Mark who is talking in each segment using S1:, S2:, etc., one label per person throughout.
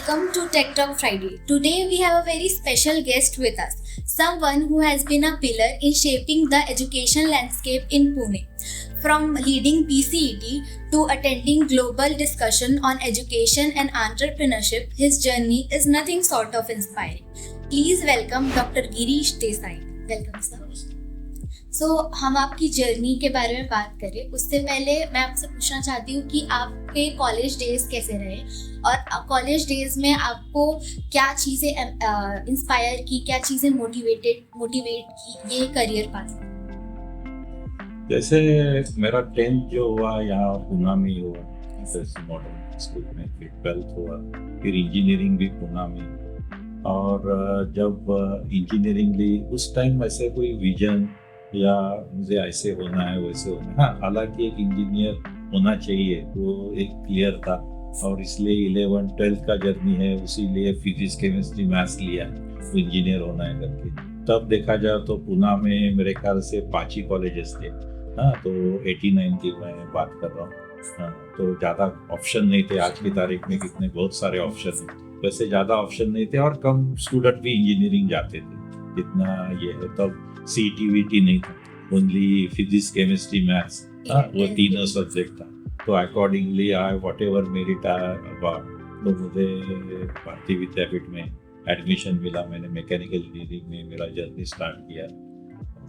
S1: Welcome to Tech Talk Friday. Today we have a very special guest with us, someone who has been a pillar in shaping the education landscape in Pune. From leading PCET to attending global discussion on education and entrepreneurship, his journey is nothing short of inspiring. Please welcome Dr. Girish Desai. Welcome sir. So हम आपकी journey के बारे में बात करें उससे पहले मैं आपसे पूछना चाहती हूँ कि आपके कॉलेज डेज कैसे रहे और कॉलेज डेज में आपको क्या चीज़ें इंस्पायर की, क्या चीज़ें मोटिवेट की ये करियर पास।
S2: जैसे मेरा 10th जो हुआ यहाँ पूना में ही हुआ, मॉडर्न स्कूल में, फिर 12th हुआ, फिर इंजीनियरिंग भी पूना में। और जब इंजीनियरिंग ली उस टाइम ऐसे कोई विजन या मुझे ऐसे होना है वैसे होना है, हाँ हालांकि एक इंजीनियर होना चाहिए वो एक क्लियर था और इसलिए 11th-12th का जर्नी है, उसीलिए फिजिक्स केमिस्ट्री मैथ्स लिया तो इंजीनियर होना है करके। तब देखा जाए तो पूना में मेरे ख्याल से 5 ही कॉलेजेस थे, हाँ तो 89 की मैं बात कर रहा हूँ। हाँ, तो ज़्यादा ऑप्शन नहीं थे, आज की तारीख में कितने बहुत सारे ऑप्शन हैं, वैसे ज़्यादा ऑप्शन नहीं थे और कम स्टूडेंट भी इंजीनियरिंग जाते थे जितना ये है। तब CET-VT नहीं था, ओनली फिजिक्स केमिस्ट्री मैथ्स, वो तीनों सब्जेक्ट था। तो accordingly I what ever merit तो मुझे भारतीय विद्यापीठ में एडमिशन मिला। मैंने मैकेनिकल इंजीनियरिंग में मेरा जर्नी स्टार्ट किया।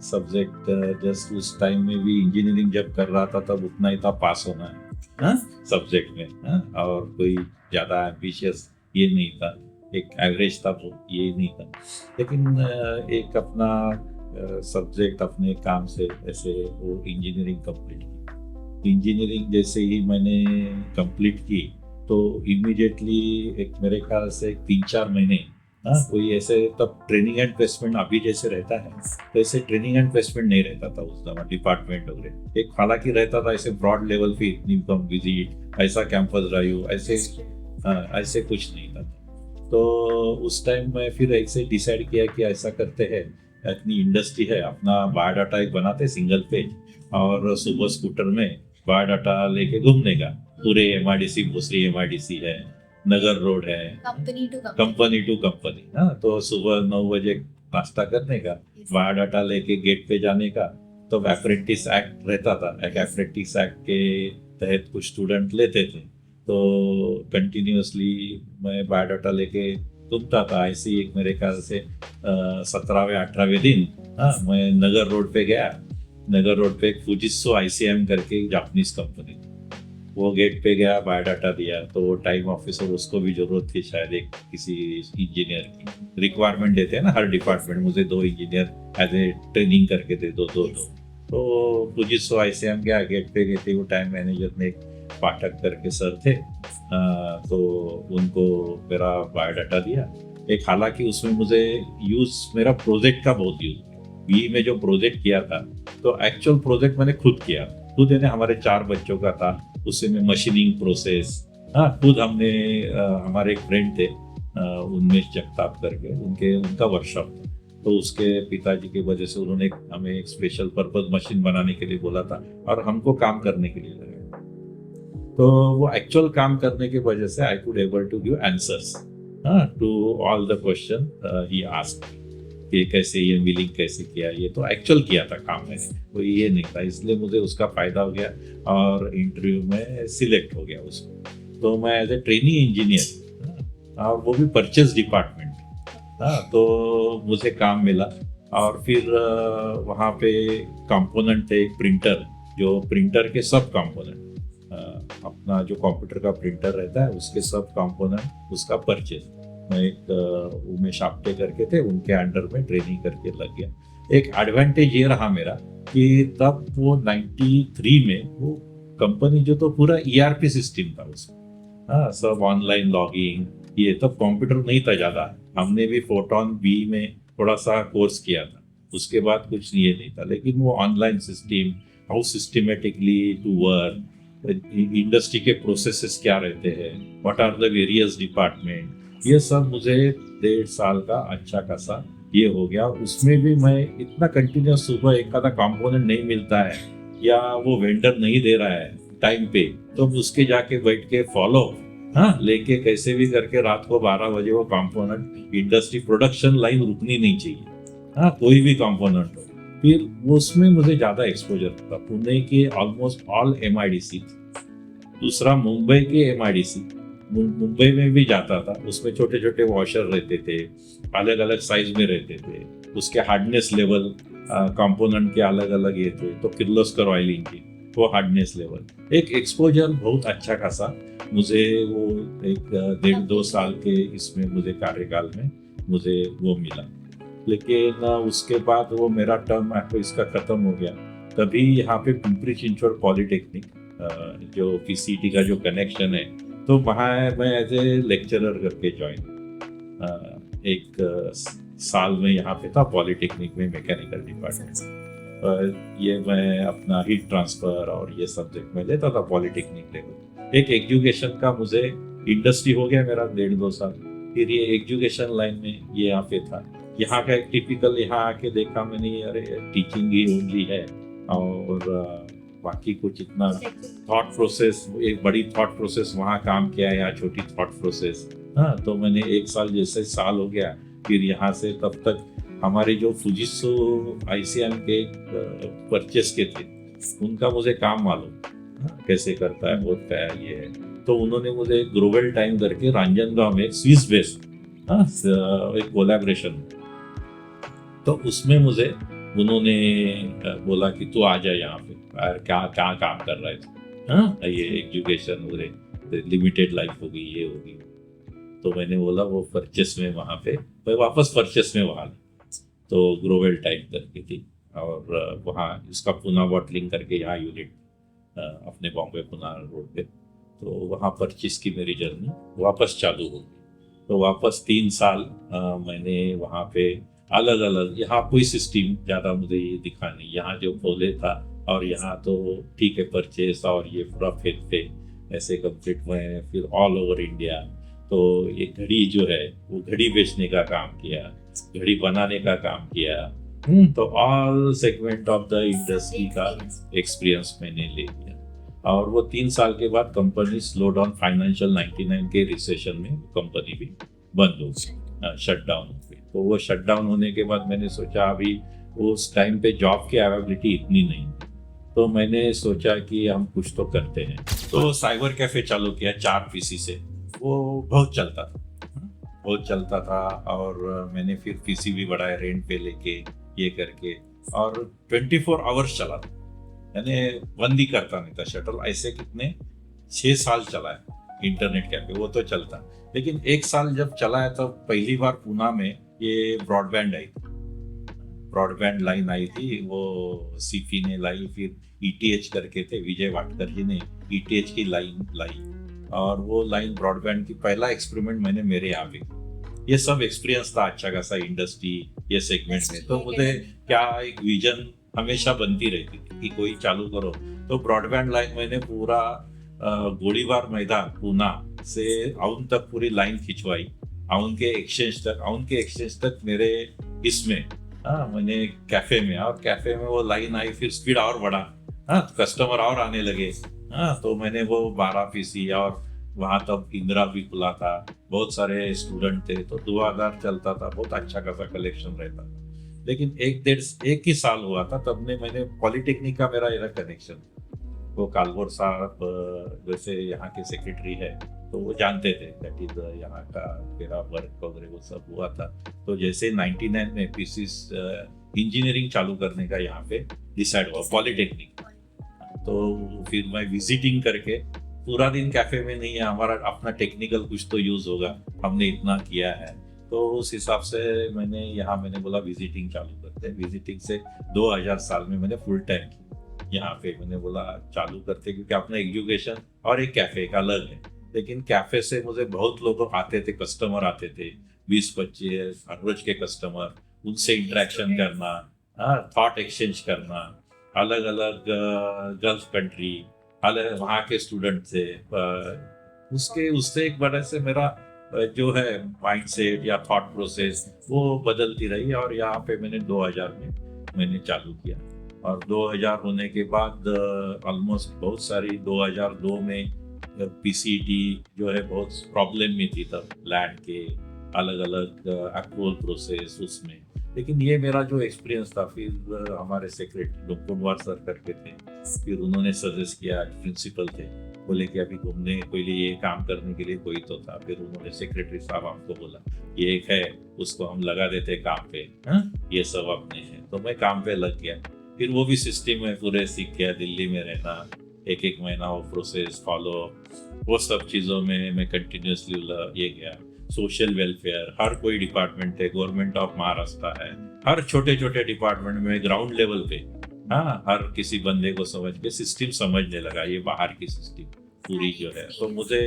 S2: सब्जेक्ट जस्ट उस टाइम में भी इंजीनियरिंग जब कर रहा था तब उतना ही था पास होना है सब्जेक्ट में, और कोई ज़्यादा एम्बिशियस ये नहीं था, एक एवरेज था वो ये नहीं था। लेकिन एक अपना सब्जेक्ट अपने काम से ऐसे वो इंजीनियरिंग कंप्लीट की। इंजीनियरिंग जैसे ही मैंने कंप्लीट की तो इमीडिएटली एक मेरे ख्याल से 3-4 महीने कोई ऐसे तब ट्रेनिंग एंड प्लेसमेंट अभी जैसे रहता है तो ऐसे ट्रेनिंग एंड प्लेसमेंट नहीं रहता था उस समय डिपार्टमेंट वगैरह। एक हालांकि रहता था ऐसे ब्रॉड लेवल पे इतनी कम विजिट, ऐसा कैंपस ड्राइव, ऐसे कुछ नहीं था। तो उस टाइम मैं फिर ऐसे डिसाइड किया कि ऐसा करते हैं, इतनी इंडस्ट्री है, अपना बायोडाटा एक बनाते सिंगल पेज और सुबह स्कूटर में बायोडाटा लेके घूमने का, पूरे MIDC भोसरी MIDC है, नगर रोड है, कंपनी टू कंपनी, हाँ तो सुबह 9 बजे नाश्ता करने का, बायोडाटा लेके गेट पे जाने का। तो अप्रेंटिस एक्ट रहता था, एक अप्रेंटिस एक्ट के तहत कुछ स्टूडेंट लेते थे, तो कंटिन्यूसली मैं बायोडाटा लेके घूमता था। ऐसे ही एक मेरे ख्याल से 17वें 18वें दिन मैं नगर रोड पे गया। नगर रोड पे एक फुजित्सु ICM करके जापानीज कंपनी, वो गेट पे गया, बायोडाटा दिया। तो वो टाइम ऑफिसर, उसको भी जरूरत थी शायद एक किसी इंजीनियर की, रिक्वायरमेंट देते हैं ना हर डिपार्टमेंट, मुझे 2 इंजीनियर एज ए ट्रेनिंग करके दे दो। तो फुजित्सु ICM गया, गेट पे गए थे, वो टाइम मैनेजर ने पाठक करके सर थे, तो उनको मेरा बायोडाटा दिया। एक हालांकि उसमें मुझे यूज मेरा प्रोजेक्ट का बहुत यूज, बी में जो प्रोजेक्ट किया था तो एक्चुअल प्रोजेक्ट मैंने खुद किया, खुद यानी हमारे 4 बच्चों का था, उसमें मशीनिंग प्रोसेस खुद हमने, हमारे एक फ्रेंड थे उन्मेष जगताप करके, उनका वर्कशॉप था, तो उसके पिताजी की वजह से उन्होंने हमें एक स्पेशल पर्पज मशीन बनाने के लिए बोला था और हमको काम करने के लिए लगा। तो वो एक्चुअल काम करने की वजह से I could able to give answers to all the question he asked कि कैसे ये मिलिंग कैसे किया, ये तो एक्चुअल किया था काम में, वो ये नहीं था। इसलिए मुझे उसका फायदा हो गया और इंटरव्यू में सिलेक्ट हो गया उसको। तो मैं एज ए ट्रेनिंग इंजीनियर, और वो भी परचेज डिपार्टमेंट, तो मुझे काम मिला। और फिर वहाँ पे कंपोनेंट थे, एक प्रिंटर, जो प्रिंटर के सब कंपोनेंट, अपना जो कंप्यूटर का प्रिंटर रहता है उसके सब कंपोनेंट, उसका परचेज मैं एक उमेश आप्टे करके थे, उनके अंडर में ट्रेनिंग करके लग गया। एक एडवांटेज ये रहा मेरा कि तब वो 93 में वो कंपनी जो तो पूरा ERP सिस्टम था उसमें, सब ऑनलाइन लॉगिंग, ये तब कंप्यूटर नहीं था ज़्यादा। हमने भी फोटोन B में थोड़ा सा कोर्स किया था, उसके बाद कुछ ये नहीं था। लेकिन वो online system, how systematically to work, industry के प्रोसेसेस क्या रहते हैं, what are the various department, ये सब मुझे 1.5 साल का अच्छा खासा ये हो गया। उसमें भी मैं इतना कंटिन्यूस, सुबह एक आधा कंपोनेंट नहीं मिलता है या वो वेंडर नहीं दे रहा है टाइम पे, तो उसके जाके बैठ के फॉलो हाँ, लेके कैसे भी करके रात को 12 बजे वो कंपोनेंट इंडस्ट्री प्रोडक्शन लाइन रुकनी नहीं चाहिए। हाँ, कोई भी कंपोनेंट हो। फिर वो उसमें मुझे ज्यादा एक्सपोजर था। पुणे के ऑलमोस्ट ऑल MIDC, दूसरा मुंबई के MIDC, मुंबई में भी जाता था। उसमें छोटे छोटे वॉशर रहते थे, अलग अलग साइज में रहते थे, उसके हार्डनेस लेवल कंपोनेंट के अलग अलग ये थे। तो किर्लोस्कर ऑयलिंग की वो हार्डनेस लेवल, एक एक्सपोजर बहुत अच्छा खासा मुझे वो एक 1.5-2 साल के इसमें मुझे कार्यकाल में मुझे वो मिला। लेकिन उसके बाद वो मेरा टर्म इसका खत्म हो गया। तभी यहाँ पे पिंपरी चिंचवड पॉलिटेक्निक जो PCET का जो कनेक्शन है, तो वहाँ मैं एज ए लेक्चरर करके ज्वाइन एक साल में यहाँ पे था पॉलिटेक्निक में, मैकेनिकल डिपार्टमेंट। ये मैं अपना हीट ट्रांसफर और ये सब्जेक्ट में लेता था पॉलिटेक्निक लेवल। एक एजुकेशन का मुझे इंडस्ट्री हो गया मेरा 1.5-2 साल। फिर ये एजुकेशन लाइन में ये यहाँ पे था। यहाँ का एक टिपिकल, यहाँ आके देखा मैंने, अरे टीचिंग ही ओनली है और बाकी कुछ इतना थॉट प्रोसेस, एक बड़ी थॉट प्रोसेस वहाँ काम किया, या छोटी थॉट प्रोसेस। हाँ, तो मैंने 1 साल जैसे साल हो गया। फिर यहाँ से तब तक हमारे जो फुजित्सु ICM के परचेस के थे, उनका मुझे काम मालूम कैसे करता है, बहुत क्या ये है। तो उन्होंने मुझे ग्रोवेल टाइम करके रांजनगांव में स्विस बेस्ड एक कोलैबोरेशन, तो उसमें मुझे उन्होंने बोला कि तू आ जा यहाँ पे, क्या क्या काम कर रहा है। हाँ, ये एजुकेशन हो लिमिटेड लाइफ होगी, ये होगी। तो मैंने बोला वो परचेस में वहाँ पे, मैं वापस परचेस में वहाँ, तो ग्रोवेल टाइम करके थी। और वहाँ इसका पुणे बॉटलिंग करके यहाँ यूनिट अपने बॉम्बे पुणे रोड पे, तो वहाँ परचेस की मेरी जर्नी वापस चालू हो गई। तो वापस 3 साल मैंने वहाँ पे अलग अलग, यहाँ कोई सिस्टम ज़्यादा मुझे ये दिखा नहीं। यहाँ जो खोले था और यहाँ तो ठीक है, परचेस और ये पूरा फिर ऐसे कंप्लीट हुए हैं। फिर ऑल ओवर इंडिया, तो ये घड़ी जो है वो घड़ी बेचने का काम किया, घड़ी बनाने का काम किया। तो all segment of the industry का एक्सपीरियंस मैंने ले लिया। और वो 3 साल के बाद कंपनी स्लो डाउन, फाइनेंशियल 99 के रिसेशन में कंपनी भी बंद हो गई, शट डाउन हो गई। तो वो शट डाउन होने के बाद मैंने सोचा अभी उस टाइम पे जॉब की अवेलेबिलिटी इतनी नहीं, तो मैंने सोचा कि हम कुछ तो करते हैं। तो साइबर कैफे चालू किया 4 PC से। वो बहुत चलता था और मैंने फिर PC भी बढ़ाया रेंट पे लेके, ये करके, और 24 आवर्स चला था, यानी बंद ही करता नहीं था शटल। ऐसे कितने 6 साल चला है इंटरनेट कैफे, वो तो चलता। लेकिन 1 साल जब चला है तो पहली बार पुणे में ये ब्रॉडबैंड आई थी, ब्रॉडबैंड लाइन आई थी, वो सीफी ने लाई। फिर ETH करके थे, विजय वाटकर जी ने ETH की लाइन लाई, और वो लाइन ब्रॉडबैंड की पहला एक्सपेरिमेंट मैंने मेरे यहाँ पे। ये सब एक्सपीरियंस था अच्छा खासा इंडस्ट्री ये सेगमेंट में। तो मुझे क्या एक विजन हमेशा बनती रहती थी कि कोई चालू करो। तो ब्रॉडबैंड लाइन मैंने पूरा गोलीबार मैदान पुणे से आउन तक पूरी लाइन खिंचवाई, आउन के एक्सचेंज तक मेरे इसमें मैंने कैफे में, और कैफे में वो लाइन आई, फिर स्पीड और बढ़ा, कस्टमर और आने लगे। तो मैंने वो 12 PC, और वहाँ तब इंदिरा भी खुला था, बहुत सारे स्टूडेंट थे, तो 2000 चलता था, बहुत अच्छा खासा कलेक्शन रहता था। लेकिन 1 ही साल हुआ था तब मैंने पॉलिटेक्निक का मेरा कनेक्शन, वो कालवोर साहब वैसे यहाँ के सेक्रेटरी है, तो वो जानते थे दैट इज यहाँ का मेरा वर्क वगैरह वो सब हुआ था। तो जैसे 99 में PCs इंजीनियरिंग चालू करने का यहाँ पे डिसाइड हुआ पॉलिटेक्निक, तो फिर मैं विजिटिंग करके, पूरा दिन कैफे में नहीं है, हमारा अपना टेक्निकल कुछ तो यूज होगा, हमने इतना किया है। तो उस हिसाब से मैंने बोला विजिटिंग चालू करते हैं। विजिटिंग से 2000 साल में मैंने फुल टाइम यहाँ पे मैंने बोला चालू करते, क्योंकि अपना एजुकेशन और एक कैफे का अलग है। लेकिन कैफे से मुझे बहुत लोग आते थे, कस्टमर आते थे 20-25 रोज के कस्टमर, उनसे इंटरेक्शन करना, थॉट एक्सचेंज करना, अलग अलग गल्फ कंट्री, अलग वहाँ के स्टूडेंट थे। उससे एक बड़ा से मेरा जो है माइंडसेट या थॉट प्रोसेस वो बदलती रही। और यहाँ पे मैंने 2000 में मैंने चालू किया, और 2000 होने के बाद ऑलमोस्ट बहुत सारी 2002 में पीसीटी जो है बहुत प्रॉब्लम में थी तब, लैंड के अलग अलग अप्रूवल प्रोसेस उसमें। लेकिन ये मेरा जो एक्सपीरियंस था, फिर हमारे सेक्रेटरी लोकुंडवार सर करके थे, फिर उन्होंने सजेस्ट किया, प्रिंसिपल थे, बोले कि अभी घूमने कोई लिए ये काम करने के लिए कोई तो था। फिर उन्होंने सेक्रेटरी साहब हमको बोला ये एक है, उसको हम लगा देते काम पे, ये सब अपने हैं। तो मैं काम पे लग गया, फिर वो भी सिस्टम में पूरे सीख गया। दिल्ली में रहना, एक महीना वो प्रोसेस फॉलो, वो सब चीज़ों में मैं कंटिन्यूसली ये गया। सोशल वेलफेयर, हर कोई डिपार्टमेंट है, गवर्नमेंट ऑफ महाराष्ट्र है, हर छोटे छोटे डिपार्टमेंट में ग्राउंड लेवल पे, हाँ, हर किसी बंदे को समझ के सिस्टम समझने लगा, ये बाहर की सिस्टम पूरी जो है। तो मुझे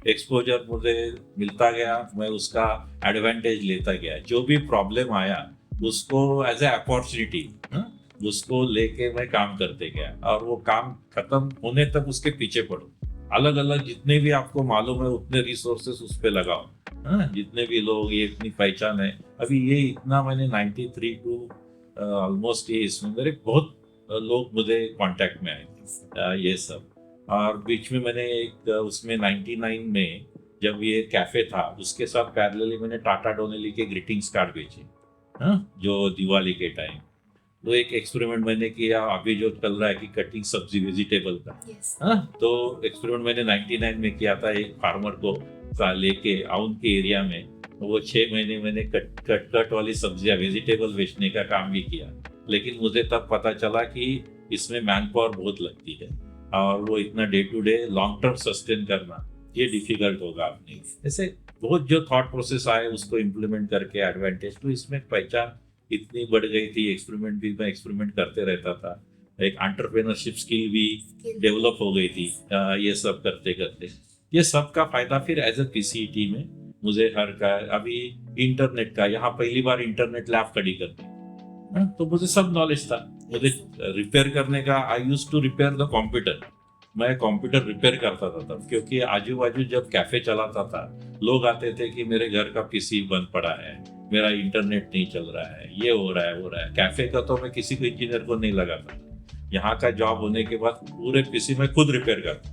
S2: एक्सपोजर मुझे मिलता गया, मैं उसका एडवांटेज लेता गया। जो भी प्रॉब्लम आया उसको एज ए अपॉर्चुनिटी उसको लेके मैं काम करते गया, और वो काम खत्म होने तक उसके पीछे पड़ो। अलग अलग जितने भी आपको मालूम है उतने रिसोर्सेस उस पर लगाओ, जितने भी लोग, ये इतनी पहचान है। अभी ये इतना मैंने 93 टू ऑलमोस्ट ये इसमें मेरे बहुत लोग मुझे कांटेक्ट में आए, ये सब। और बीच में मैंने एक उसमें 99 में जब ये कैफे था, उसके साथ पैरेलली मैंने टाटा डोनेली के ग्रीटिंग्स कार्ड बेचे, जो दिवाली के टाइम। तो एक एक्सपेरिमेंट मैंने किया, अभी जो चल रहा है कि कटिंग सब्जी वेजिटेबल का, तो एक्सपेरिमेंट मैंने 99 में किया था। एक फार्मर को लेके आउन के एरिया में, वो 6 महीने मैंने कट वाली सब्जियां वेजिटेबल बेचने का काम भी किया। लेकिन मुझे तब पता चला कि इसमें मैन पावर बहुत लगती है, और वो इतना day to day long term sustain करना ये डिफिकल्ट होगा अपने। ऐसे बहुत जो थॉट प्रोसेस आए उसको इम्प्लीमेंट करके एडवांटेज, तो इसमें पहचान इतनी बढ़ गई थी। एक्सपेरिमेंट भी मैं एक्सपेरिमेंट करते रहता था, एक एंटरप्रेन्योरशिप स्किल भी डेवलप हो गई थी, ये सब करते करते। ये सब का फायदा फिर एज ए पीसीईटी में मुझे हर का, अभी इंटरनेट का, यहाँ पहली बार इंटरनेट लैब खड़ी करते, तो मुझे सब नॉलेज था। मुझे रिपेयर करने का, I use to repair the computer, मैं कंप्यूटर रिपेयर करता था तब, क्योंकि आजू बाजू जब कैफे चलाता था, लोग आते थे कि मेरे घर का पीसी बंद पड़ा है, मेरा इंटरनेट नहीं चल रहा है, ये हो रहा है वो रहा है। कैफे का तो मैं किसी को इंजीनियर को नहीं लगाता था। यहाँ का जॉब होने के बाद पूरे पीसी मैं खुद रिपेयर करता।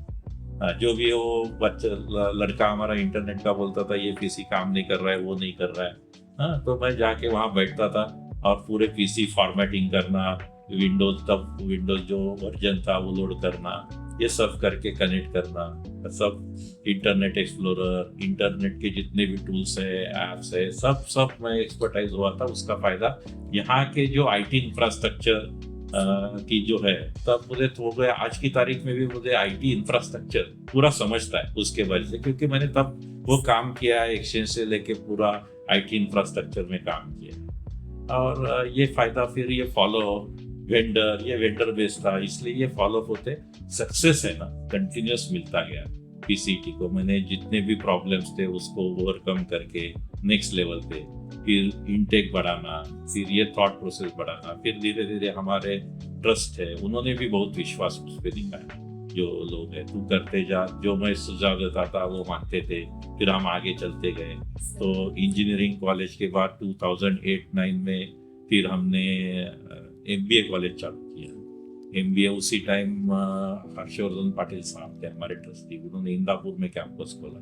S2: जो भी वो बच्चा लड़का हमारा इंटरनेट का बोलता था ये पीसी काम नहीं कर रहा है, वो नहीं कर रहा है, तो मैं जाके वहाँ बैठता था और पूरे पीसी फॉर्मेटिंग करना, विंडोज तब विंडोज जो वर्जन था वो लोड करना, ये सब करके कनेक्ट करना, सब इंटरनेट एक्सप्लोरर, इंटरनेट के जितने भी टूल्स है, एप्स है, सब मैं एक्सपर्टाइज हुआ था। उसका फायदा यहाँ के जो आईटी इंफ्रास्ट्रक्चर की जो है, तब मुझे हो गया। आज की तारीख में भी मुझे आईटी इंफ्रास्ट्रक्चर पूरा समझता है उसके वजह से, क्योंकि मैंने तब वो काम किया है, एक्सचेंज से लेके पूरा आईटी इंफ्रास्ट्रक्चर में काम किया। और ये फायदा फिर ये फॉलो वेंडर, ये वेंडर बेस्ड था, इसलिए ये फॉलो होते सक्सेस है ना, कंटिन्यूस मिलता गया पीसीटी को। मैंने जितने भी प्रॉब्लम्स थे उसको ओवरकम करके नेक्स्ट लेवल पे, फिर इनटेक बढ़ाना, फिर ये थॉट प्रोसेस बढ़ाना, फिर धीरे धीरे हमारे ट्रस्ट है, उन्होंने भी बहुत विश्वास उस पर दिखाया। जो लोग हैं, तू करते जा, जो मैं सुझाव देता था वो मानते थे, फिर हम आगे चलते गए। तो इंजीनियरिंग कॉलेज के बाद 2008-9 में फिर हमने MBA कॉलेज चालू किया। MBA उसी टाइम हर्षवर्धन पाटिल साहब थे हमारे ट्रस्टी, उन्होंने इंदापुर में कैंपस खोला,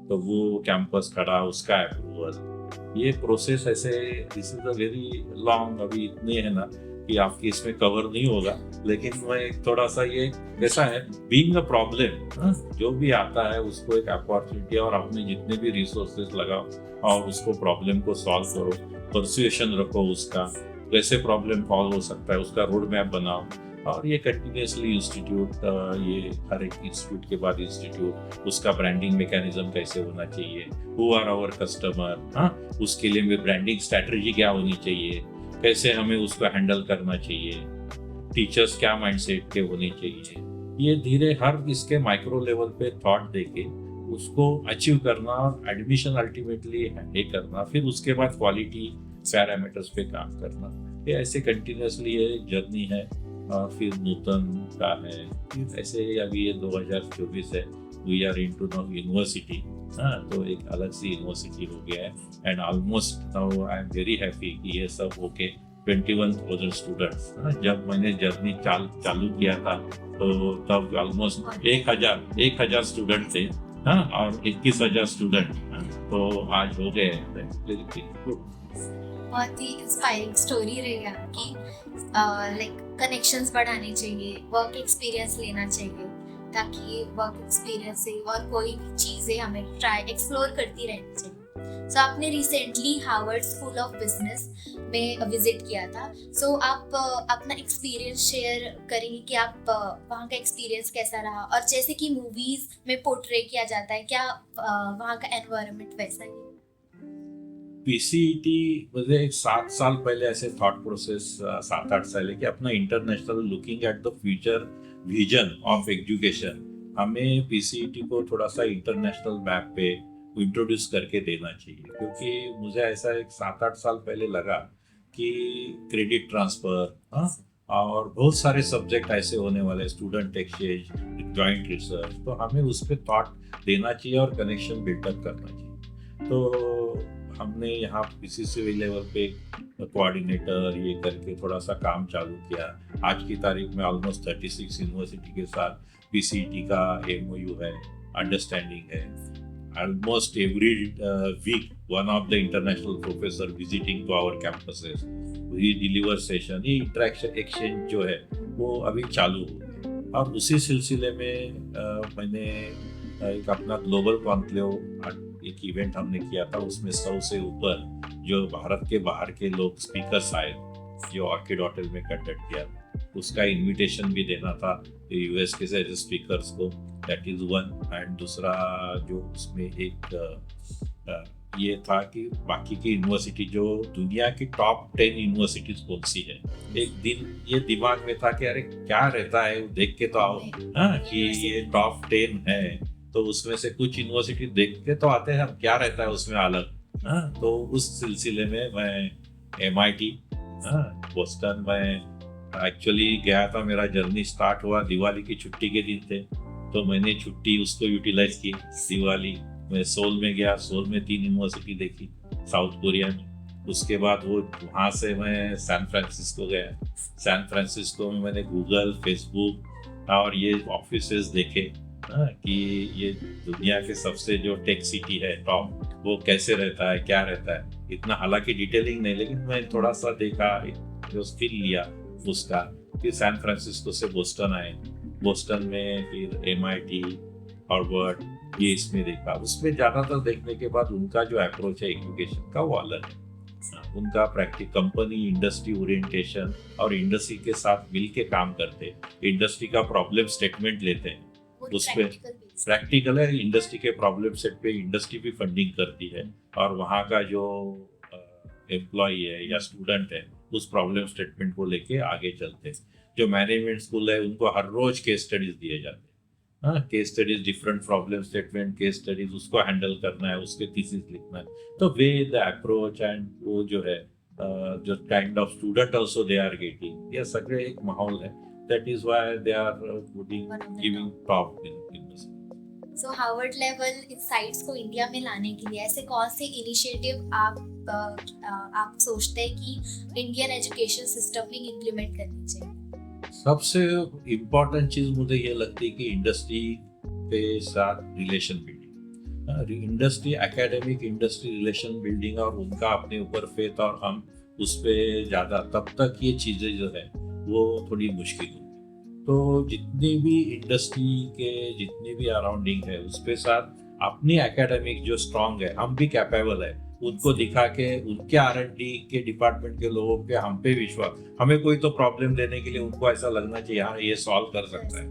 S2: तो वो कैंपस खड़ा, उसका अप्रूवल, ये प्रोसेस ऐसे, this is a very long, अभी इतने है ना कि आपकी इसमें कवर नहीं होगा। लेकिन मैं थोड़ा सा ये कैसा है, बीइंग अ प्रॉब्लम, जो भी आता है उसको एक अपॉर्चुनिटी, और अपने जितने भी रिसोर्सेस लगाओ और उसको प्रॉब्लम को सॉल्व करो, परसुएशन रखो उसका, कैसे प्रॉब्लम सॉल्व हो सकता है उसका रोड मैप बनाओ। और ये कंटिन्यूसली इंस्टीट्यूट, ये हर एक इंस्टीट्यूट के बाद इंस्टीट्यूट, उसका ब्रांडिंग मैकेनिज्म कैसे होना चाहिए, हु आर आवर कस्टमर, उसके लिए भी ब्रांडिंग स्ट्रैटेजी क्या होनी चाहिए, कैसे हमें उसको हैंडल करना चाहिए, टीचर्स क्या माइंडसेट के होने चाहिए, ये धीरे हर इसके माइक्रो लेवल पे थॉट देके उसको अचीव करना, और एडमिशन अल्टीमेटली ये करना, फिर उसके बाद क्वालिटी पैरामीटर्स पे काम करना। ये ऐसे कंटिन्यूसली ये जर्नी है। और फिर नूतन का है, फिर ऐसे अभी ये 2024 है, we are into now university, तो एक अलग सी यूनिवर्सिटी हो गया है। And almost now I am very happy कि ये सब होके 21,000 स्टूडेंट्स, जब मैंने जर्नी चालू किया था तो तब ऑलमोस्ट 1,000 स्टूडेंट थे, हाँ, और 21,000 स्टूडेंट, तो आज हो गए हैं।
S1: बहुत ही इंस्पायरिंग स्टोरी रही आपकी। लाइक कनेक्शंस बढ़ाने चाहिए, वर्क एक्सपीरियंस लेना चाहिए, ताकि वर्क एक्सपीरियंस से और कोई भी चीज़ें हमें ट्राई एक्सप्लोर करती रहनी चाहिए। सो आपने recently Harvard school of business में विजिट किया था। सो आप अपना एक्सपीरियंस शेयर करेंगे कि आप वहाँ का एक्सपीरियंस कैसा रहा, और जैसे कि मूवीज में पोर्ट्रे किया जाता है, क्या वहाँ का एनवायरनमेंट वैसा ही है?
S2: पीसीईटी मुझे 7 साल पहले ऐसे थॉट प्रोसेस, 7-8 साल है कि अपना international looking at the future vision of education, हमें पीसीईटी को थोड़ा सा इंटरनेशनल मैप पे इंट्रोड्यूस करके देना चाहिए। क्योंकि मुझे ऐसा एक 7-8 साल पहले लगा कि क्रेडिट ट्रांसफर, हाँ, और बहुत सारे सब्जेक्ट ऐसे होने वाले, स्टूडेंट एक्सचेंज, जॉइंट रिसर्च, तो हमें उस पर थॉट देना चाहिए और कनेक्शन बिल्डअप करना चाहिए। तो हमने यहाँ पीसीसीबी लेवल पे कोऑर्डिनेटर ये करके थोड़ा सा काम चालू किया। आज की तारीख में ऑलमोस्ट 36 यूनिवर्सिटी के साथ पीसीईटी का एमओयू है, अंडरस्टैंडिंग है। Almost every week one of the international professor visiting to our campuses, we deliver session, ये इंटरेक्शन एक्सचेंज जो है वो अभी चालू हो गया। और उसी सिलसिले में मैंने एक अपना ग्लोबल कॉन्क्लेव एक इवेंट हमने किया था, उसमें 100 से ऊपर जो भारत के बाहर के लोग स्पीकर्स आए, जो ऑर्किड होटल में कंडक्ट किया, उसका इनविटेशन भी देना था यूएस के से स्पीकर्स को, दैट इज वन। एंड दूसरा जो उसमें एक ये था कि बाकी की यूनिवर्सिटी, जो दुनिया की टॉप 10 यूनिवर्सिटीज कौन सी है। एक दिन ये दिमाग में था कि अरे क्या रहता है, देख के तो आओ, हाँ, कि ये टॉप 10 है, तो उसमें से कुछ यूनिवर्सिटी देख के तो आते हैं, क्या रहता है उसमें अलग, हाँ। तो उस सिलसिले में मैं MIT, बोस्टन में एक्चुअली गया था। मेरा जर्नी स्टार्ट हुआ, दिवाली की छुट्टी के दिन थे, तो मैंने छुट्टी उसको यूटिलाइज की। दिवाली मैं सोल में गया, सोल में 3 यूनिवर्सिटी देखी, साउथ कोरिया में। उसके बाद वो वहाँ से मैं सैन फ्रांसिस्को गया। सैन फ्रांसिस्को में मैंने गूगल, फेसबुक और ये ऑफिसेस देखे, कि ये दुनिया के सबसे जो टेक सिटी है टॉप, वो कैसे रहता है, क्या रहता है। इतना हालांकि डिटेलिंग नहीं, लेकिन मैं थोड़ा सा देखा, जो फील लिया उसका। फिर सैन फ्रांसिस्को से बोस्टन आए, बोस्टन में फिर MIT, हार्वर्ड, ये इसमें देखा। उसमें ज़्यादातर देखने के बाद उनका जो अप्रोच है एजुकेशन का वो अलग है। उनका प्रैक्टिस, कंपनी इंडस्ट्री ओरिएंटेशन, और इंडस्ट्री के साथ मिल के काम करते, इंडस्ट्री का प्रॉब्लम स्टेटमेंट लेते हैं, उस पे प्रैक्टिकल है। इंडस्ट्री के प्रॉब्लम सेट पे इंडस्ट्री भी फंडिंग करती है, और वहाँ का जो एम्प्लॉई है या स्टूडेंट है उस प्रॉब्लम स्टेटमेंट को लेके आगे चलते हैं। जो मैनेजमेंट स्कूल है उनको हर रोज केस स्टडीज दिए जाते हैं, हाँ, case studies, different problem statement, case studies, उसको हैंडल करना है, उसके थीसिस लिखना है। तो वे द अप्रोच एंड वो जो है जो kind of student also they are getting, ये सगळे एक माहौल है। That is why they are giving top in this.
S1: So Harvard level insights को इंडिया में लाने के लिए ऐसे कौन से इनिशिएटिव आप सोचते हैं कि इंडियन एजुकेशन सिस्टम में इम्प्लीमेंट करनी चाहिए?
S2: सबसे इम्पोर्टेंट चीज मुझे ये लगती है कि इंडस्ट्री के साथ relation building, industry, academic industry relation building, और उनका अपने ऊपर फेथ, और हम उस पर ज़्यादा, तब तक ये चीज़ें जो है वो थोड़ी मुश्किल होगी। तो जितनी भी इंडस्ट्री के जितनी भी अराउंडिंग है उसके साथ अपनी एकेडमिक जो स्ट्रांग है, हम भी कैपेबल है, उनको दिखा के उनके R&D के डिपार्टमेंट के लोगों के हम पे विश्वास, हमें कोई तो प्रॉब्लम देने के लिए उनको ऐसा लगना चाहिए हाँ ये सॉल्व कर सकता है,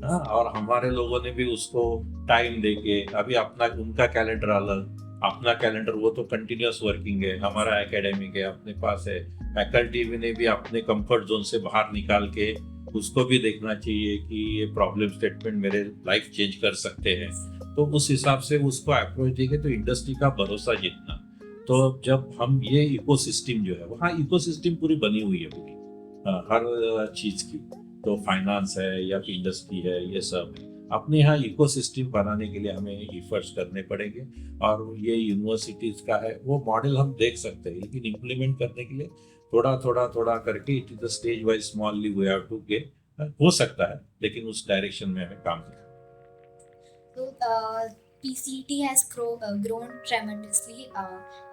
S2: हाँ। और हमारे लोगों ने भी उसको टाइम दे के, अभी अपना उनका कैलेंडर अलग, अपना कैलेंडर, वो तो कंटिन्यूस वर्किंग है, हमारा एकेडमिक है, अपने पास है। फैकल्टी ने भी अपने कंफर्ट जोन से बाहर निकाल के उसको भी देखना चाहिए कि ये प्रॉब्लम स्टेटमेंट मेरे लाइफ चेंज कर सकते हैं, तो उस हिसाब से उसको अप्रोच देंगे तो इंडस्ट्री का भरोसा जीतना। तो जब हम ये इकोसिस्टम जो है, वहाँ इकोसिस्टम पूरी बनी हुई है पूरी, हर चीज़ की, तो फाइनेंस है या इंडस्ट्री है, ये सब है। अपने यहाँ इकोसिस्टम बनाने के लिए हमें एफर्ट्स करने पड़ेंगे, और ये यूनिवर्सिटीज का है वो मॉडल हम देख सकते हैं, लेकिन इम्प्लीमेंट करने के लिए थोड़ा करके it is the stage wise smally we have to get हो सकता है, लेकिन उस डायरेक्शन में हमें काम करना है।
S1: So PCET has grown tremendously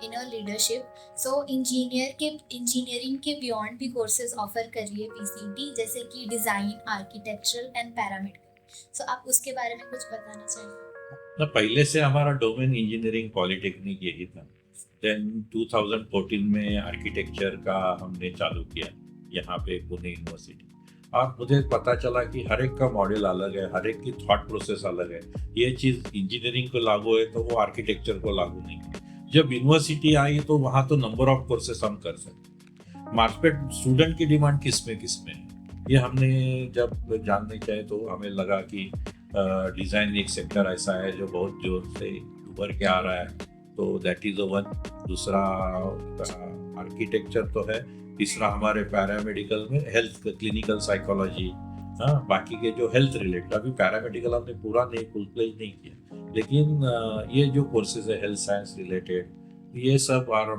S1: in a leadership. So engineering के बियॉन्ड भी कोर्सेज ऑफर कर रही है PCET, जैसे कि डिज़ाइन, आर्किटेक्चरल एंड पैरामेडिकल. सो आप उसके बारे में कुछ बताना चाहेंगे?
S2: ना पहले से हमारा डोमेन इंजीनियरिंग पॉलिटेक्निक यही था। देन 2014 में आर्किटेक्चर का हमने चालू किया यहाँ पे पुणे यूनिवर्सिटी, और मुझे पता चला कि हर एक का मॉडल अलग है, हर एक की थॉट प्रोसेस अलग है। ये चीज़ इंजीनियरिंग को लागू है तो वो आर्किटेक्चर को लागू नहीं है। जब यूनिवर्सिटी आई तो वहाँ तो नंबर ऑफ कोर्सेस हम कर सकते। मार्केट स्टूडेंट की डिमांड किस में है, ये हमने जब जानने चाहे तो हमें लगा कि डिज़ाइन एक सेक्टर ऐसा है जो बहुत जोर से उभर के आ रहा है, तो दैट इज़ वन। दूसरा आर्किटेक्चर तो है, तीसरा हमारे पैरामेडिकल में हेल्थ क्लिनिकल साइकोलॉजी, हाँ बाकी के जो हेल्थ रिलेटेड, अभी पैरामेडिकल हमने पूरा नहीं फुल प्लेज नहीं किया, लेकिन ये जो कोर्सेज है हेल्थ साइंस रिलेटेड ये सब, और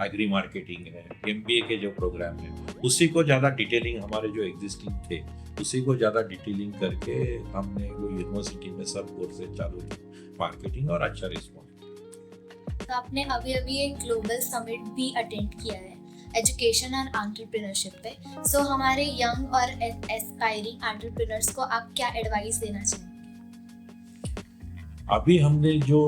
S2: एग्री मार्केटिंग है, MBA के जो प्रोग्राम है उसी को ज़्यादा डिटेलिंग, हमारे जो एग्जिस्टिंग थे उसी को ज़्यादा डिटेलिंग करके हमने वो यूनिवर्सिटी में सब कोर्सेज चालू किए, मार्केटिंग, और अच्छा रिस्पॉन्स।
S1: तो आपने अभी अभी एक ग्लोबल समिट भी अटेंड किया है एजुकेशन एंड एंटरप्रेन्योरशिप पे. सो हमारे यंग और एस्पायरिंग एंटरप्रेन्योर्स को आप क्या एडवाइस देना चाहेंगे?
S2: अभी हमने जो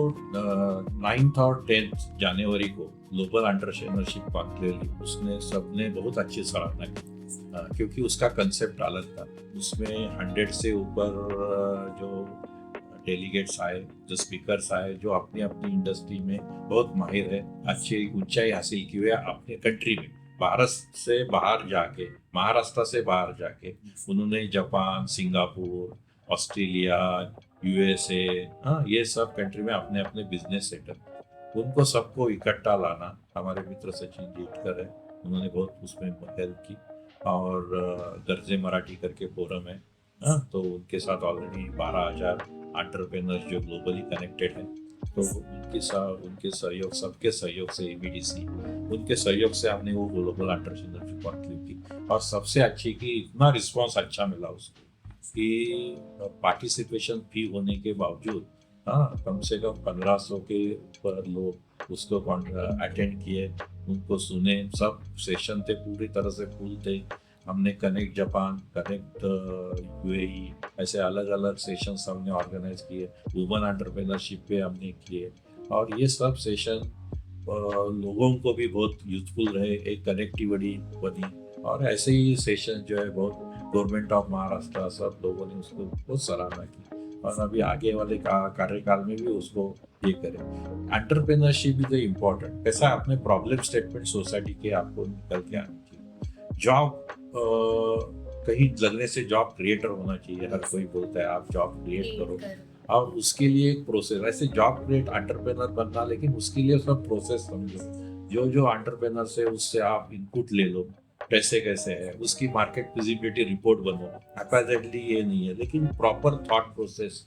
S2: 9th और 10th जनवरी को ग्लोबल एंटरप्रेन्योरशिप कॉन्क्लेव ली, उसने सबने बहुत अच्छी सराहना की, क्योंकि उसका कंसेप्ट अलग था। उसमें 100 से ऊपर जो डेलीगेट्स आए, जो स्पीकर्स आए, जो अपनी अपनी इंडस्ट्री में बहुत माहिर है, अच्छी ऊंचाई हासिल की हुई है अपने कंट्री में, भारत से बाहर जाके, महाराष्ट्र से बाहर जाके उन्होंने जापान, सिंगापुर, ऑस्ट्रेलिया, USA, हाँ ये सब कंट्री में अपने अपने बिजनेस सेटअप, उनको सबको इकट्ठा लाना। हमारे मित्र सचिन जीटकर है, उन्होंने बहुत उसमें हेल्प की, और दर्जे मराठी करके फोरम है, हाँ तो उनके साथ ऑलरेडी 12,000 एंटरप्रेन्योर्स जो ग्लोबली कनेक्टेड हैं, तो उनके सहयोग, सबके सहयोग से ABDC, उनके सहयोग से हमने वो ग्लोबल एंटरप्रेन्योरशिप कॉन्क्लेव की, और सबसे अच्छी कि इतना रिस्पांस अच्छा मिला उसको कि पार्टिसिपेशन फी होने के बावजूद हाँ कम से कम 1500 के ऊपर लोग उसको अटेंड किए, उनको सुने, सब सेशन थे पूरी तरह से फुल थे। हमने कनेक्ट जापान, कनेक्ट UAE, ऐसे अलग अलग सेशंस हमने ऑर्गेनाइज किए, वुमन एंटरप्रेन्योरशिप पे हमने किए, और ये सब सेशन लोगों को भी बहुत यूजफुल रहे, एक कनेक्टिविटी बनी, और ऐसे ही सेशन जो है बहुत गवर्नमेंट ऑफ महाराष्ट्र सब लोगों ने उसको बहुत सराहना की, और अभी आगे वाले कार्यकाल में भी उसको ये करें। एंटरप्रेन्योरशिप इज इम्पोर्टेंट, कैसा अपने प्रॉब्लम स्टेटमेंट सोसाइटी के आपको निकल के आने चाहिए। जॉब कहीं लगने से जॉब क्रिएटर होना चाहिए, हर कोई बोलता है आप जॉब क्रिएट करो, और उसके लिए एक प्रोसेस, ऐसे जॉब क्रिएट एंटरप्रेन्योर बनना, लेकिन उसके लिए सब प्रोसेस समझो। जो एंटरप्रेन्योर से उससे आप इनपुट ले लो, कैसे कैसे है, उसकी मार्केट विजिबिलिटी रिपोर्ट बनो, हैप्पैजेंटली ये नहीं है, लेकिन प्रॉपर थॉट प्रोसेस,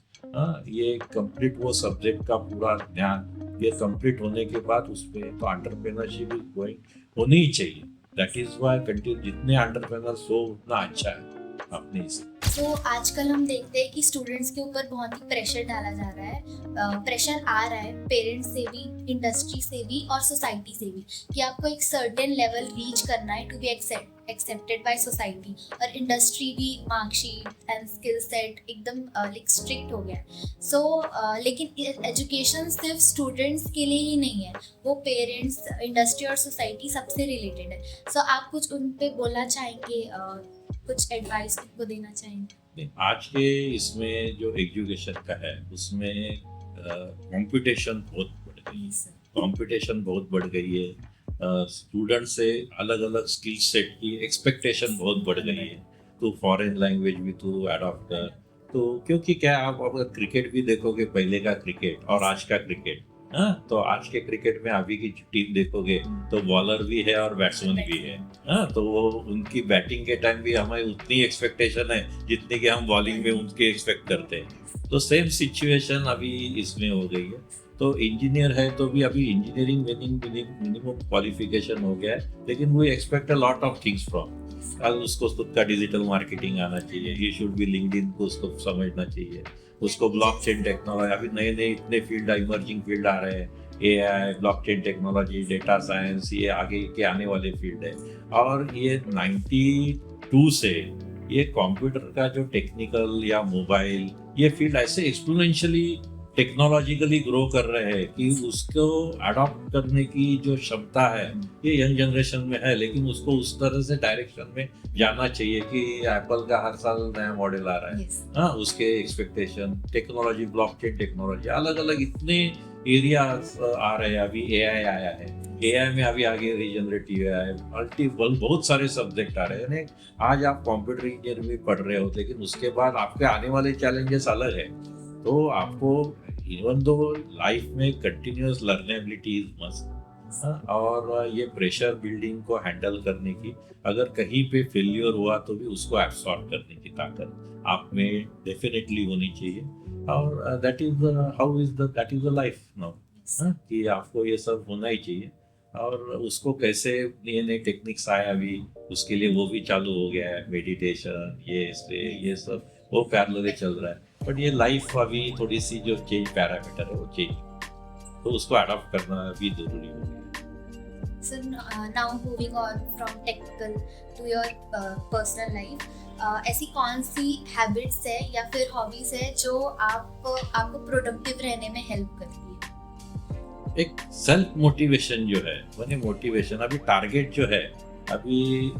S2: ये कंप्लीट वो सब्जेक्ट का पूरा ध्यान, ये कंप्लीट होने के बाद उस पर तो एंटरप्रेन्योरशिप इज गोइंग होनी ही चाहिए। दैट इज वाई कंटिन्यू, जितने एंटरप्रेन्योर्स हो उतना अच्छा है अपने हिसाब।
S1: तो आजकल हम देखते हैं कि स्टूडेंट्स के ऊपर बहुत ही प्रेशर डाला जा रहा है, प्रेशर आ रहा है पेरेंट्स से भी, इंडस्ट्री से भी और सोसाइटी से भी, कि आपको एक सर्टेन लेवल रीच करना है to be accepted by society, और इंडस्ट्री भी मार्कशीट एंड स्किल सेट एकदम लाइक स्ट्रिक्ट हो गया। सो लेकिन एजुकेशन सिर्फ स्टूडेंट्स के लिए ही नहीं है, वो पेरेंट्स, इंडस्ट्री और सोसाइटी सबसे रिलेटेड है। सो आप कुछ उन पे बोलना चाहेंगे, कुछ एडवाइस उनको देना चाहेंगे?
S2: आज के इसमें जो एजुकेशन का है उसमें कंपटीशन बहुत बढ़ गई है, कंपटीशन बहुत बढ़ गई है, स्टूडेंट से अलग अलग स्किल सेट की एक्सपेक्टेशन बहुत बढ़ गई है, तो फॉरेन लैंग्वेज भी तो अडॉप्ट कर, तो क्योंकि क्या आप अगर क्रिकेट भी देखोगे, पहले का क्रिकेट और आज का क्रिकेट, हाँ तो आज के क्रिकेट में अभी की टीम देखोगे तो बॉलर भी है और बैट्समैन भी है, हाँ तो वो उनकी बैटिंग के टाइम भी हमें उतनी एक्सपेक्टेशन है जितनी कि हम बॉलिंग में उनके एक्सपेक्ट करते हैं, तो सेम सिचुएशन अभी इसमें हो गई है। तो इंजीनियर है तो भी अभी इंजीनियरिंग मिनिमम क्वालिफिकेशन हो गया है, लेकिन we expect a lot of things from, और उसको खुद का डिजिटल मार्केटिंग आना चाहिए, ये शुड बी लिंक्डइन को उसको समझना चाहिए, उसको ब्लॉकचेन टेक्नोलॉजी, अभी नए नए इतने फील्ड इमर्जिंग फील्ड आ रहे हैं, AI, blockchain technology, data science, ये आगे के आने वाले फील्ड है। और ये 92 से ये कंप्यूटर का जो टेक्निकल या मोबाइल ये फील्ड ऐसे एक्सपोनेंशियली टेक्नोलॉजिकली ग्रो कर रहे हैं कि उसको अडॉप्ट करने की जो क्षमता है ये यंग जनरेशन में है, लेकिन उसको उस तरह से डायरेक्शन में जाना चाहिए कि एप्पल का हर साल नया मॉडल आ रहा है। हाँ, उसके एक्सपेक्टेशन, टेक्नोलॉजी, ब्लॉकचेन टेक्नोलॉजी, अलग अलग इतने एरिया आ रहे हैं। अभी एआई आया है, एआई में अभी आगे रीजनरेटिव एआई, मल्टीपल बहुत सारे सब्जेक्ट आ रहे हैं। आज आप कंप्यूटर इंजीनियर भी पढ़ रहे हो, लेकिन उसके बाद आपके आने वाले चैलेंजेस अलग है। तो आपको इवन दो लाइफ में कंटिन्यूअस लर्नेबिलिटी इज मस्ट, और ये प्रेशर बिल्डिंग को हैंडल करने की, अगर कहीं पे फेल्योर हुआ तो भी उसको एब्सॉर्ब करने की ताकत आप में डेफिनेटली होनी चाहिए। और that is that is the life now, कि आपको ये सब होना ही चाहिए। और उसको कैसे नए नए टेक्निक्स आए अभी, उसके लिए वो भी चालू हो गया है, मेडिटेशन, ये सब वो पैरेलल चल रहा है। बट ये लाइफ अभी थोड़ी सी जो चेंज पैरामीटर है वो चेंज, तो उसको अडॉप्ट करना भी जरूरी हो गया।
S1: So now moving on from technical to your personal life, ऐसी कौन सी हैबिट्स है या फिर हॉबीज है जो आपको प्रोडक्टिव रहने में हेल्प करती है?
S2: एक सेल्फ मोटिवेशन जो है, मैंने मोटिवेशन, अभी टारगेट जो है, अभी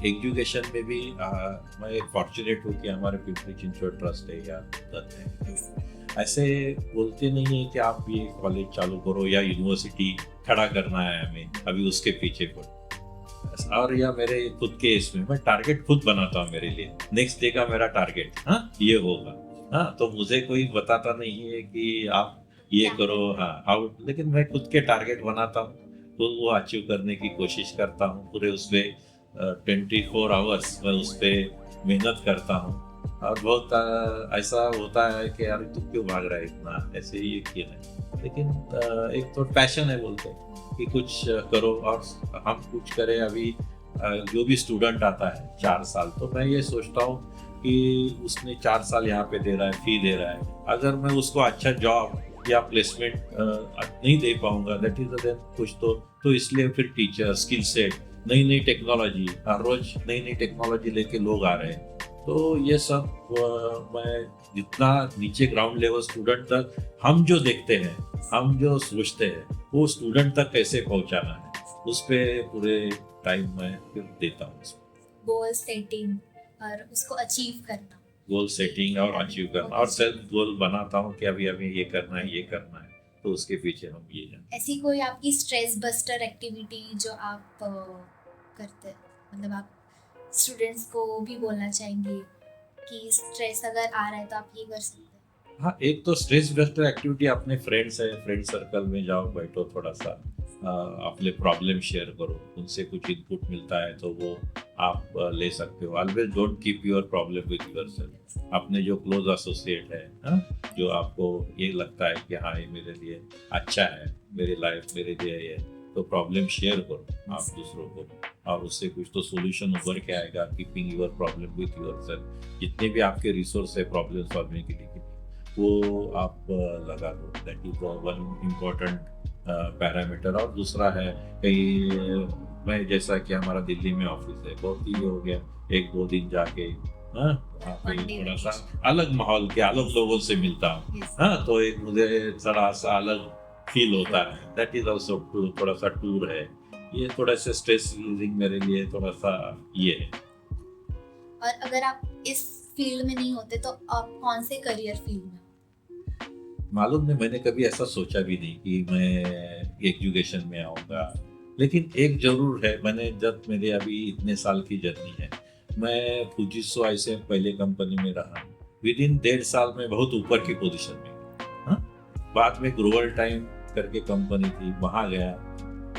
S2: एजुकेशन में भी मैं फॉर्चुनेट हूँ कि हमारे पिंपरी चिंचवड ट्रस्ट है या ऐसे बोलते नहीं है कि आप ये कॉलेज चालू करो या यूनिवर्सिटी खड़ा करना है हमें, अभी उसके पीछे पड़ो। और या मेरे खुद के इसमें मैं टारगेट खुद बनाता हूँ मेरे लिए, नेक्स्ट डे का मेरा टारगेट ये होगा। तो मुझे कोई बताता नहीं है कि आप ये करो, हाउ, लेकिन मैं खुद के टारगेट बनाता हूँ, तो वो अचीव करने की कोशिश करता हूँ। पूरे उस पर 24 आवर्स मैं उस पर मेहनत करता हूँ। और बहुत ऐसा होता है कि यार तू क्यों भाग रहा है इतना, ऐसे ही क्यों है, लेकिन एक तो पैशन है, बोलते हैं कि कुछ करो और हम कुछ करें। अभी जो भी स्टूडेंट आता है 4 साल, तो मैं ये सोचता हूँ कि उसने 4 साल यहाँ पे दे रहा है, फी दे रहा है, अगर मैं उसको अच्छा जॉब या प्लेसमेंट नहीं दे पाऊंगा, दैट इज देन कुछ तो इसलिए फिर टीचर, स्किल सेट, नई नई टेक्नोलॉजी, हर रोज नई नई टेक्नोलॉजी लेके लोग आ रहे हैं। तो ये सब मैं जितना नीचे ग्राउंड लेवल स्टूडेंट तक हम जो देखते हैं, हम जो सोचते हैं, वो स्टूडेंट तक कैसे पहुंचाना है, उस पर पूरे टाइम मैं फिर देता हूँ।
S1: गोल सेटिंग और उसको अचीव करना,
S2: गोल सेटिंग और अचीव करना, और सेल्फ गोल बनाता हूँ कि अभी अभी ये करना है, ये करना है, तो उसके पीछे हम ये हैं।
S1: ऐसी कोई आपकी स्ट्रेस बस्टर एक्टिविटी जो आप करते हैं, मतलब आप स्टूडेंट्स को भी बोलना चाहेंगे कि स्ट्रेस अगर आ रहा है तो आप ये कर सकते हैं?
S2: हाँ, एक तो स्ट्रेस बस्टर एक्टिविटी, अपने फ्रेंड्स है, फ्रेंड सर्कल में जाओ, बैठो, थोड़ा सा अपने प्रॉब्लम शेयर करो, उनसे कुछ इनपुट मिलता है तो वो आप ले सकते हो। Always don't keep your problem with yourself. अपने जो क्लोज एसोसिएट है, जो आपको ये लगता है कि हाँ ये मेरे लिए अच्छा है, मेरी लाइफ मेरे लिए ये, तो प्रॉब्लम शेयर करो आप दूसरों को, और उससे कुछ तो सोल्यूशन उभर के आएगा। Keeping your problem with yourself, जितने भी आपके रिसोर्स है प्रॉब्लम सॉल्विंग के लिए, वो आप लगा दो। That is one important parameter. और दूसरा है कहीं मैं, जैसा कि हमारा दिल्ली में ऑफिस है, बहुत ही हो गया 1-2 दिन जाके थोड़ा सा अलग माहौल के अलग लोगों से मिलता हूँ, तो एक मुझे थोड़ा सा अलग फील होता है। दैट इज ऑल्सो थोड़ा सा टूर है, ये थोड़ा सा स्ट्रेस रिलीजिंग मेरे लिए थोड़ा सा ये है।
S1: और अगर आप इस फील्ड में नहीं होते तो आप कौन से करियर फील्ड में?
S2: मालूम नहीं, मैंने कभी ऐसा सोचा भी नहीं कि मैं एजुकेशन में आऊँगा, लेकिन एक जरूर है, मैंने जब मेरे अभी इतने साल की जर्नी है, मैं फुजित्सु ऐसे पहले कंपनी में रहा, विद इन 1.5 साल में बहुत ऊपर की पोजीशन में। बाद में ग्रोवर टाइम करके कंपनी थी, वहाँ गया,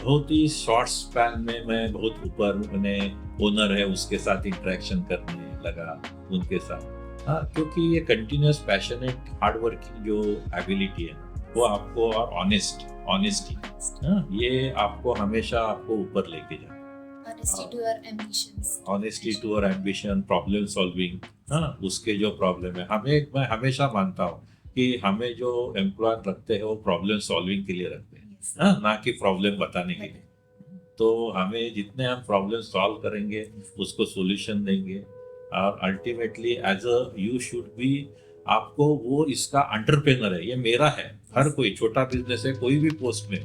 S2: बहुत ही शॉर्ट स्पैन में मैं बहुत ऊपर, मैंने ओनर है उसके साथ इंटरेक्शन करने लगा, उनके साथ। क्योंकि ये कंटिन्यूस पैशनेट हार्ड वर्किंग जो एबिलिटी है वो आपको, और ऑनेस्टी, ये आपको हमेशा आपको ऊपर लेके जाए।
S1: और honesty to your ambitions.
S2: Honesty to और एम्बिशन, प्रॉब्लम सॉल्विंग, हाँ उसके जो प्रॉब्लम है, मैं हमेशा मानता हूँ कि हमें जो एम्प्लॉय रखते हैं वो प्रॉब्लम सॉल्विंग के लिए रखते हैं,
S1: Yes.
S2: हाँ ना कि प्रॉब्लम बताने के लिए। तो हमें जितने हम प्रॉब्लम सॉल्व करेंगे उसको सॉल्यूशन देंगे, और ultimately as a you should be, आपको वो इसका एंटरप्रेनर है, ये मेरा है। हर कोई छोटा बिजनेस है, कोई भी पोस्ट में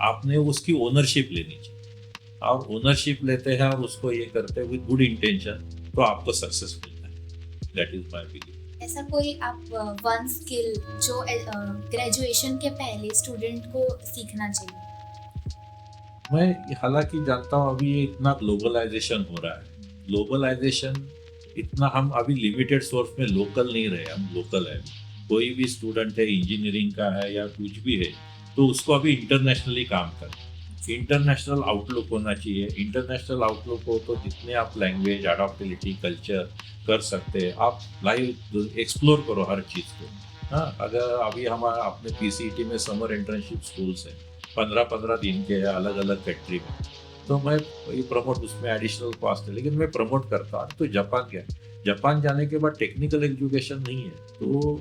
S2: आपने उसकी ओनरशिप लेनी चाहिए, और ओनरशिप लेते हैं और उसको ये करते हैं विद गुड इंटेंशन, तो आपको सक्सेस मिलता है। That is my belief.
S1: ऐसा कोई आप वन स्किल जो ग्रेजुएशन के पहले स्टूडेंट को सीखना चाहिए?
S2: मैं हालांकि जानता हूँ अभी ये इतना ग्लोबलाइजेशन हो रहा है, ग्लोबलाइजेशन इतना, हम अभी लिमिटेड सोर्स में लोकल नहीं रहे, हम लोकल है। कोई भी स्टूडेंट है, इंजीनियरिंग का है या कुछ भी है, तो उसको अभी इंटरनेशनली काम करना, इंटरनेशनल आउटलुक होना चाहिए। इंटरनेशनल आउटलुक हो तो जितने आप लैंग्वेज, अडॉप्टिलिटी, कल्चर कर सकते हैं, आप लाइव एक्सप्लोर करो हर चीज़ को। हाँ, अगर अभी हमारा अपने PCET में समर इंटर्नशिप स्कूल्स हैं, 15-15 दिन के अलग अलग कंट्री में, तो मैं ये प्रमोट, उसमें एडिशनल कॉस्ट है लेकिन मैं प्रमोट करता हूँ। तो जापान गया, जापान जाने के बाद टेक्निकल एजुकेशन नहीं है, तो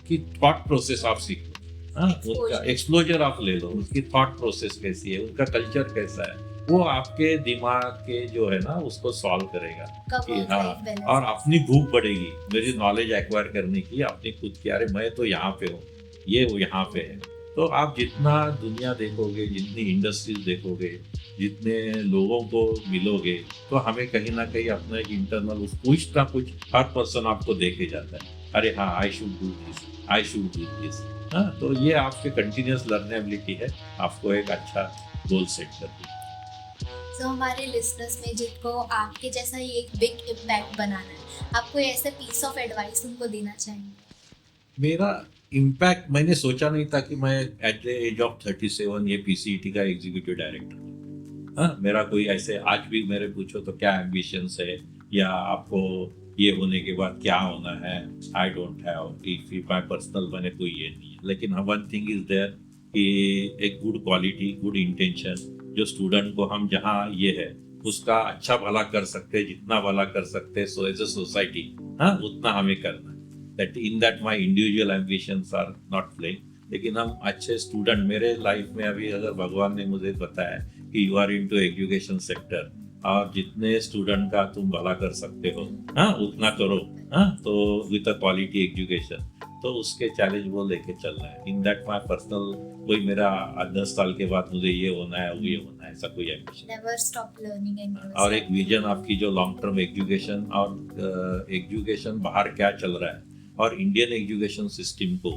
S2: कि थॉट प्रोसेस आप सीखो, हाँ उनका एक्सप्लोजर आप ले लो, उनकी थॉट प्रोसेस कैसी है, उनका कल्चर कैसा है, वो आपके दिमाग के जो है ना उसको सॉल्व करेगा कि हाँ, और अपनी भूख बढ़ेगी मेरी नॉलेज एक्वायर करने की, अपनी खुद की, अरे मैं तो यहाँ पे हूँ, ये वो यहाँ पे है। तो आप जितना दुनिया देखोगे, जितनी इंडस्ट्रीज देखोगे, जितने लोगों को मिलोगे, तो हमें कहीं ना कहीं अपना एक इंटरनल कुछ ना कुछ, हर पर्सन आपको देखे जाता है, अरे हाँ I should do this, I should do this. हाँ, तो ये आपके कंटिन्यूस लर्नेबिलिटी है, आपको एक अच्छा गोल सेट करती है।
S1: तो हमारे लिसनर्स में जिनको आपके जैसा ही एक बिग इम्पैक्ट बनाना है, आप कोई ऐसे पीस ऑफ एडवाइस उनको देना चाहेंगे?
S2: मेरा इम्पैक्ट, मैंने सोचा नहीं था कि मैं एट द एज ऑफ 37 ये PCET का एग्जीक्यूटिव डायरेक्टर। हाँ, मेरा कोई ऐसे, आज भी मेरे पूछो तो क्या एम्बिशंस है या आपको ये होने के बाद क्या होना है, I don't have, if my personal बने तो ये नहीं है। लेकिन वन थिंग इज देयर कि एक गुड क्वालिटी, गुड इंटेंशन, जो स्टूडेंट को हम जहाँ ये है उसका अच्छा भला कर सकते हैं, जितना भला कर सकते हैं सो एज अ सोसाइटी, हाँ उतना हमें करना है। That in that my individual ambitions are not playing. लेकिन हम अच्छे स्टूडेंट, मेरे लाइफ में अभी अगर भगवान ने मुझे बताया कि you are into education sector, और जितने स्टूडेंट का तुम भला कर सकते हो, हाँ उतना करो, हाँ तो विद अ क्वालिटी एजुकेशन, तो उसके चैलेंज वो लेके चलना है। इन दैट माय पर्सनल, कोई मेरा 10 साल के बाद मुझे ये होना है, वो ये होना है, ऐसा कोई ambition.
S1: Never stop learning and
S2: और एक विजन आपकी जो लॉन्ग टर्म एजुकेशन, और एजुकेशन बाहर क्या चल रहा है, और इंडियन एजुकेशन सिस्टम को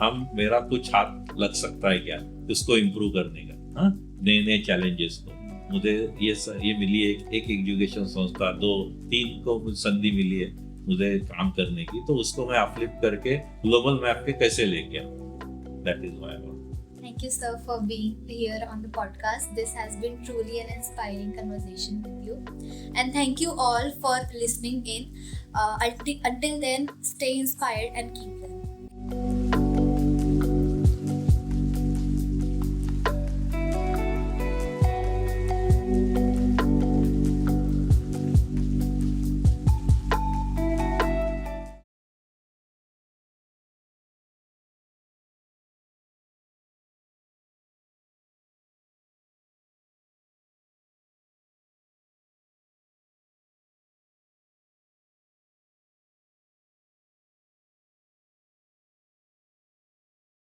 S2: हम, मेरा कुछ हाथ लग सकता है क्या उसको इम्प्रूव करने का, हाँ नए नए चैलेंजेस को। मुझे ये मिली है, एक एजुकेशन संस्था, 2-3 को संधि मिली है मुझे काम करने की, तो उसको मैं अपलिफ्ट करके ग्लोबल मैप पे कैसे लेके आऊँ, that is my work.
S1: Thank you, sir, for being here on the podcast. This has been truly an inspiring conversation with you. And thank you all for listening in. Until then, stay inspired and keep learning.